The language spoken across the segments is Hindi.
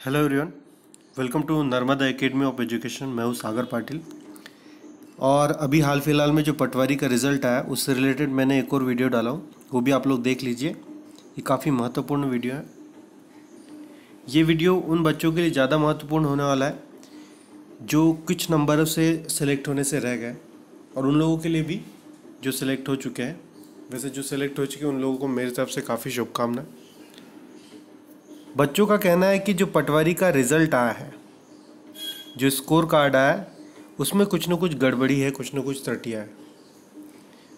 Hello everyone, welcome to Narmada Academy of Education. मैं हूँ सागर पाटिल। और अभी हाल फिलहाल में जो पटवारी का रिज़ल्ट आया उससे रिलेटेड मैंने एक और वीडियो डाला हूँ, वो भी आप लोग देख लीजिए। ये काफ़ी महत्वपूर्ण वीडियो है। ये वीडियो उन बच्चों के लिए ज़्यादा महत्वपूर्ण होने वाला है जो कुछ नंबरों से सिलेक्ट होने से रह गए, और उन लोगों के लिए भी जो सिलेक्ट हो चुके हैं। वैसे जो सिलेक्ट हो चुके हैं उन लोगों को मेरी तरफ से काफ़ी शुभकामनाएं। बच्चों का कहना है कि जो पटवारी का रिज़ल्ट आया है, जो स्कोर कार्ड आया है, उसमें कुछ न कुछ गड़बड़ी है, कुछ न कुछ त्रुटियाँ है।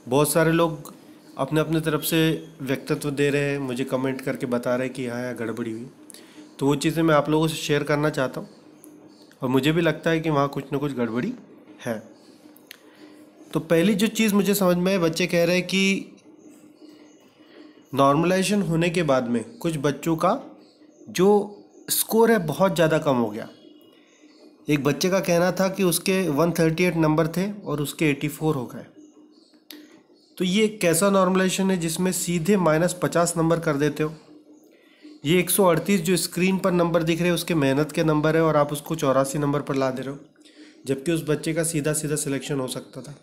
बहुत सारे लोग अपने अपने तरफ से व्यक्तित्व दे रहे हैं, मुझे कमेंट करके बता रहे हैं कि हाँ यहाँ गड़बड़ी हुई। तो वो चीज़ें मैं आप लोगों से शेयर करना चाहता हूँ, और मुझे भी लगता है कि वहाँ कुछ न कुछ गड़बड़ी है। तो पहली जो चीज़ मुझे समझ में है, बच्चे कह रहे हैं कि नॉर्मलाइजेशन होने के बाद में कुछ बच्चों का जो स्कोर है बहुत ज़्यादा कम हो गया। एक बच्चे का कहना था कि उसके 138 नंबर थे और उसके 84 हो गए। तो ये कैसा नॉर्मलाइजेशन है जिसमें सीधे -50 नंबर कर देते हो। ये 138 जो स्क्रीन पर नंबर दिख रहे हैं उसके मेहनत के नंबर है, और आप उसको 84 नंबर पर ला दे रहे हो, जबकि उस बच्चे का सीधा सीधा सिलेक्शन हो सकता था।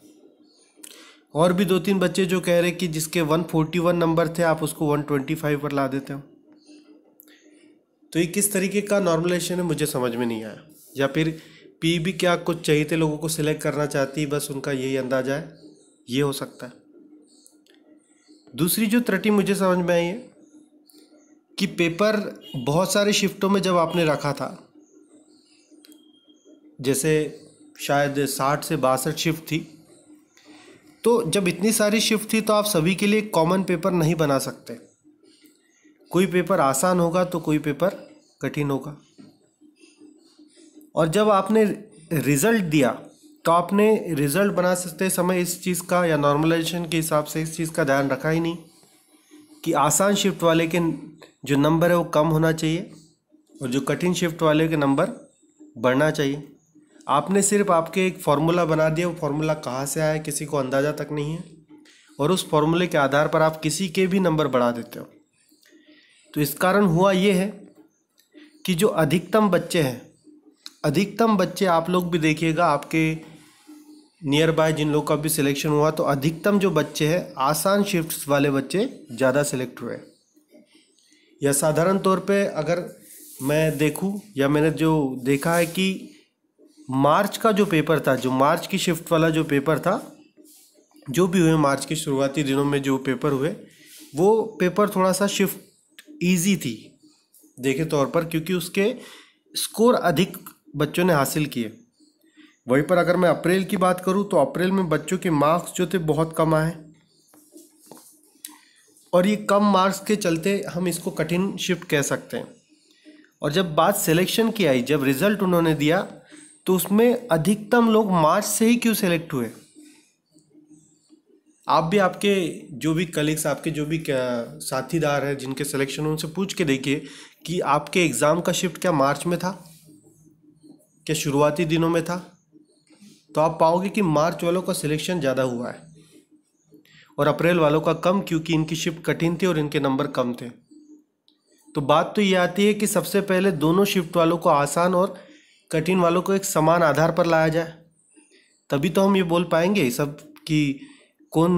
और भी 2-3 बच्चे जो कह रहे कि जिसके 141 नंबर थे आप उसको 125 पर ला देते हो। तो ये किस तरीके का नॉर्मलाइजेशन है मुझे समझ में नहीं आया। या फिर पीईबी क्या कुछ चाहिए थे, लोगों को सिलेक्ट करना चाहती, बस उनका यही अंदाजा है, ये हो सकता है। दूसरी जो त्रुटि मुझे समझ में आई है कि पेपर बहुत सारे शिफ्टों में जब आपने रखा था, जैसे शायद 60 से 62 शिफ्ट थी, तो जब इतनी सारी शिफ्ट थी तो आप सभी के लिए कॉमन पेपर नहीं बना सकते। कोई पेपर आसान होगा तो कोई पेपर कठिन होगा। और जब आपने रिज़ल्ट दिया तो आपने रिज़ल्ट बना सकते समय इस चीज़ का, या नॉर्मलाइजेशन के हिसाब से इस चीज़ का ध्यान रखा ही नहीं कि आसान शिफ्ट वाले के जो नंबर है वो कम होना चाहिए और जो कठिन शिफ्ट वाले के नंबर बढ़ना चाहिए। आपने सिर्फ आपके एक फार्मूला बना दिया, वो फार्मूला कहाँ से आया किसी को अंदाज़ा तक नहीं है, और उस फार्मूले के आधार पर आप किसी के भी नंबर बढ़ा देते हो। तो इस कारण हुआ ये है कि जो अधिकतम बच्चे आप लोग भी देखिएगा, आपके नियर बाय जिन लोग का भी सिलेक्शन हुआ, तो अधिकतम जो बच्चे हैं आसान शिफ्ट्स वाले बच्चे ज़्यादा सिलेक्ट हुए। या साधारण तौर पे अगर मैं देखूं, या मैंने जो देखा है कि मार्च का जो पेपर था, जो मार्च की शिफ्ट वाला जो पेपर था, जो भी हुए मार्च के शुरुआती दिनों में जो पेपर हुए, वो पेपर थोड़ा सा शिफ्ट ईजी थी देखे तौर पर, क्योंकि उसके स्कोर अधिक बच्चों ने हासिल किए। वहीं पर अगर मैं अप्रैल की बात करूं तो अप्रैल में बच्चों के मार्क्स जो थे बहुत कम आए, और ये कम मार्क्स के चलते हम इसको कठिन शिफ्ट कह सकते हैं। और जब बात सिलेक्शन की आई, जब रिजल्ट उन्होंने दिया, तो उसमें अधिकतम लोग मार्च से ही क्यों सिलेक्ट हुए। आप भी आपके जो भी कलीग्स, आपके जो भी साथीदार हैं जिनके सिलेक्शन, उनसे पूछ के देखिए कि आपके एग्ज़ाम का शिफ्ट क्या मार्च में था, क्या शुरुआती दिनों में था। तो आप पाओगे कि मार्च वालों का सिलेक्शन ज़्यादा हुआ है और अप्रैल वालों का कम, क्योंकि इनकी शिफ्ट कठिन थी और इनके नंबर कम थे। तो बात तो ये आती है कि सबसे पहले दोनों शिफ्ट वालों को, आसान और कठिन वालों को, एक समान आधार पर लाया जाए, तभी तो हम ये बोल पाएंगे सब कि कौन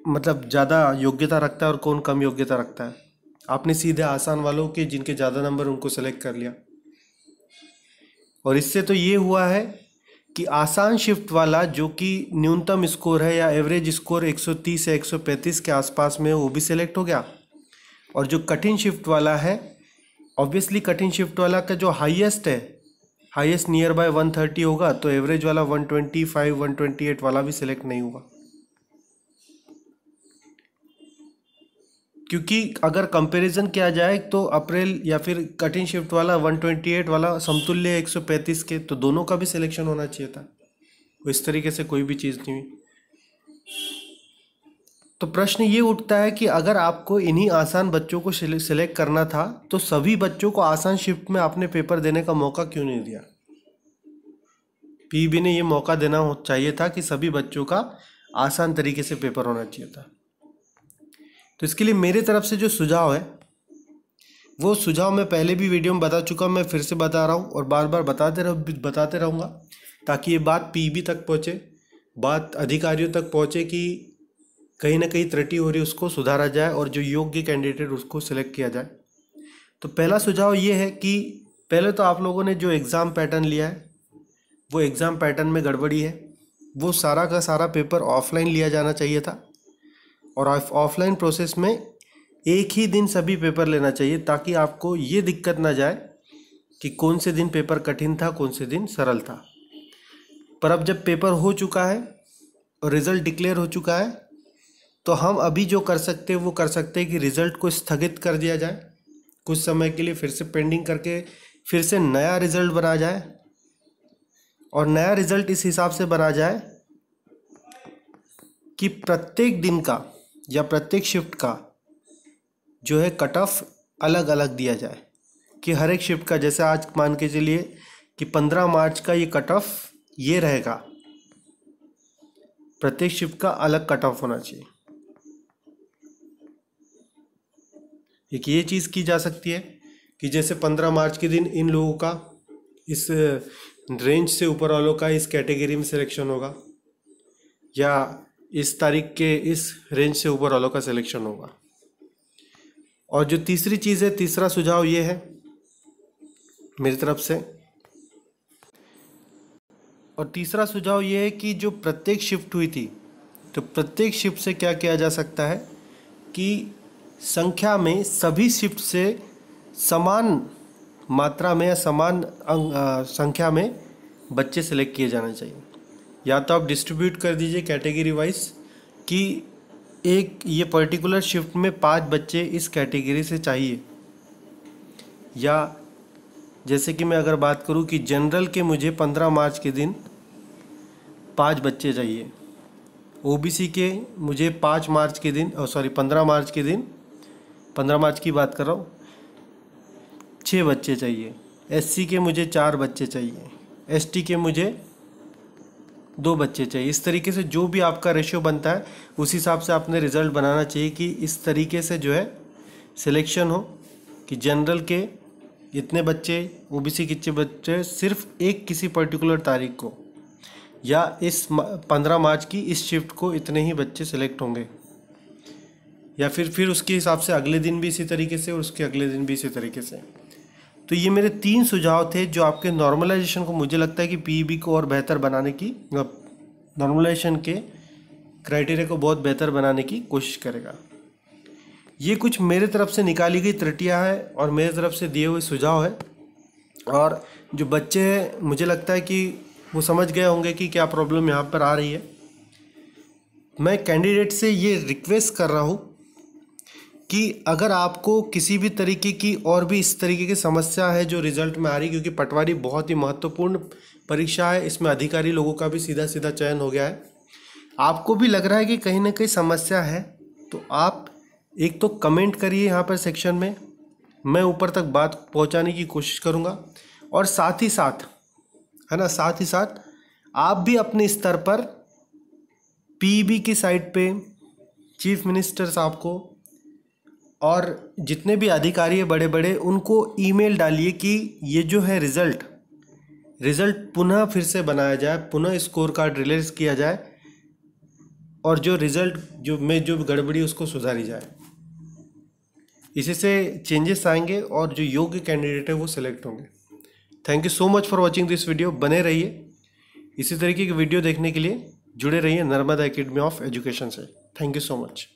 मतलब ज़्यादा योग्यता रखता है और कौन कम योग्यता रखता है। आपने सीधे आसान वालों के जिनके ज़्यादा नंबर उनको सेलेक्ट कर लिया, और इससे तो ये हुआ है कि आसान शिफ्ट वाला जो कि न्यूनतम स्कोर है या एवरेज स्कोर 130 से 135 के आसपास में, वो भी सिलेक्ट हो गया। और जो कठिन शिफ्ट वाला है, ऑब्वियसली कठिन शिफ्ट वाला का जो हाईएस्ट है, हाईएस्ट नियर बाय 130 होगा, तो एवरेज वाला 125 128 वाला भी सिलेक्ट नहीं हुआ। क्योंकि अगर कंपैरिजन किया जाए तो अप्रैल या फिर कठिन शिफ्ट वाला 128 वाला समतुल्य 135 के, तो दोनों का भी सिलेक्शन होना चाहिए था। इस तरीके से कोई भी चीज़ नहीं हुई। तो प्रश्न ये उठता है कि अगर आपको इन्हीं आसान बच्चों को सिलेक्ट करना था, तो सभी बच्चों को आसान शिफ्ट में आपने पेपर देने का मौका क्यों नहीं दिया। पीईबी ने ये मौका देना चाहिए था कि सभी बच्चों का आसान तरीके से पेपर होना चाहिए था। तो इसके लिए मेरे तरफ से जो सुझाव है, वो सुझाव मैं पहले भी वीडियो में बता चुका, मैं फिर से बता रहा हूँ और बार बार बताते रहूँगा, ताकि ये बात पीबी तक पहुँचे, बात अधिकारियों तक पहुँचे कि कहीं ना कहीं त्रुटि हो रही है उसको सुधारा जाए और जो योग्य कैंडिडेट उसको सिलेक्ट किया जाए। तो पहला सुझाव ये है कि पहले तो आप लोगों ने जो एग्ज़ाम पैटर्न लिया है वो एग्ज़ाम पैटर्न में गड़बड़ी है। वो सारा का सारा पेपर ऑफलाइन लिया जाना चाहिए था और ऑफलाइन प्रोसेस में एक ही दिन सभी पेपर लेना चाहिए, ताकि आपको ये दिक्कत ना जाए कि कौन से दिन पेपर कठिन था, कौन से दिन सरल था। पर अब जब पेपर हो चुका है और रिज़ल्ट डिक्लेयर हो चुका है, तो हम अभी जो कर सकते हैं वो कर सकते हैं कि रिज़ल्ट को स्थगित कर दिया जाए कुछ समय के लिए, फिर से पेंडिंग करके फिर से नया रिज़ल्ट बना जाए और नया रिज़ल्ट इस हिसाब से बना जाए कि प्रत्येक दिन का या प्रत्येक शिफ्ट का जो है कट ऑफ अलग अलग दिया जाए, कि हर एक शिफ्ट का, जैसे आज मान के चलिए कि 15 मार्च का ये कट ऑफ ये रहेगा, प्रत्येक शिफ्ट का अलग कट ऑफ होना चाहिए। एक ये चीज़ की जा सकती है कि जैसे 15 मार्च के दिन इन लोगों का इस रेंज से ऊपर वालों का इस कैटेगरी में सिलेक्शन होगा, या इस तारीख के इस रेंज से ऊपर वालों का सिलेक्शन होगा। और जो तीसरी चीज़ है, तीसरा सुझाव ये है मेरी तरफ से, और तीसरा सुझाव ये है कि जो प्रत्येक शिफ्ट हुई थी, तो प्रत्येक शिफ्ट से क्या किया जा सकता है कि संख्या में सभी शिफ्ट से समान मात्रा में या समान संख्या में बच्चे सेलेक्ट किए जाना चाहिए। या तो आप डिस्ट्रीब्यूट कर दीजिए कैटेगरी वाइज कि एक ये पर्टिकुलर शिफ्ट में 5 बच्चे इस कैटेगरी से चाहिए, या जैसे कि मैं अगर बात करूं कि जनरल के मुझे 15 मार्च के दिन 5 बच्चे चाहिए, ओबीसी के मुझे 5 मार्च के दिन 15 मार्च के दिन, 15 मार्च की बात कर रहा हूँ, 6 बच्चे चाहिए, एससी के मुझे 4 बच्चे चाहिए, एसटी के मुझे 2 बच्चे चाहिए। इस तरीके से जो भी आपका रेशियो बनता है उस हिसाब से आपने रिज़ल्ट बनाना चाहिए कि इस तरीके से जो है सिलेक्शन हो कि जनरल के इतने बच्चे, ओबीसी के इतने बच्चे, सिर्फ एक किसी पर्टिकुलर तारीख को या इस 15 मार्च की इस शिफ्ट को इतने ही बच्चे सिलेक्ट होंगे, या फिर उसके हिसाब से अगले दिन भी इसी तरीके से और उसके अगले दिन भी इसी तरीके से। तो ये मेरे 3 सुझाव थे जो आपके नॉर्मलाइजेशन को, मुझे लगता है कि पीईबी को और बेहतर बनाने की, नॉर्मलाइजेशन के क्राइटेरिया को बहुत बेहतर बनाने की कोशिश करेगा। ये कुछ मेरे तरफ से निकाली गई त्रुटियां है और मेरे तरफ से दिए हुए सुझाव है, और जो बच्चे हैं मुझे लगता है कि वो समझ गए होंगे कि क्या प्रॉब्लम यहाँ पर आ रही है। मैं कैंडिडेट से ये रिक्वेस्ट कर रहा हूँ कि अगर आपको किसी भी तरीके की और भी इस तरीके की समस्या है जो रिज़ल्ट में आ रही, क्योंकि पटवारी बहुत ही महत्वपूर्ण परीक्षा है, इसमें अधिकारी लोगों का भी सीधा सीधा चयन हो गया है, आपको भी लग रहा है कि कहीं ना कहीं समस्या है, तो आप एक तो कमेंट करिए यहाँ पर सेक्शन में, मैं ऊपर तक बात पहुँचाने की कोशिश करूँगा, और साथ ही साथ है ना, साथ ही साथ आप भी अपने स्तर पर पीईबी की साइट पे चीफ मिनिस्टर साहब को और जितने भी अधिकारी है बड़े बड़े, उनको ईमेल डालिए कि ये जो है रिज़ल्ट पुनः फिर से बनाया जाए, पुनः स्कोर कार्ड रिलीज किया जाए, और जो रिज़ल्ट जो गड़बड़ी उसको सुधारी जाए। इसी से चेंजेस आएंगे और जो योग्य कैंडिडेट है वो सिलेक्ट होंगे। Thank you so much for watching this video. बने रहिए इसी तरीके की वीडियो देखने के लिए, जुड़े रहिए नर्मदा एकेडमी ऑफ एजुकेशन से। Thank you so much.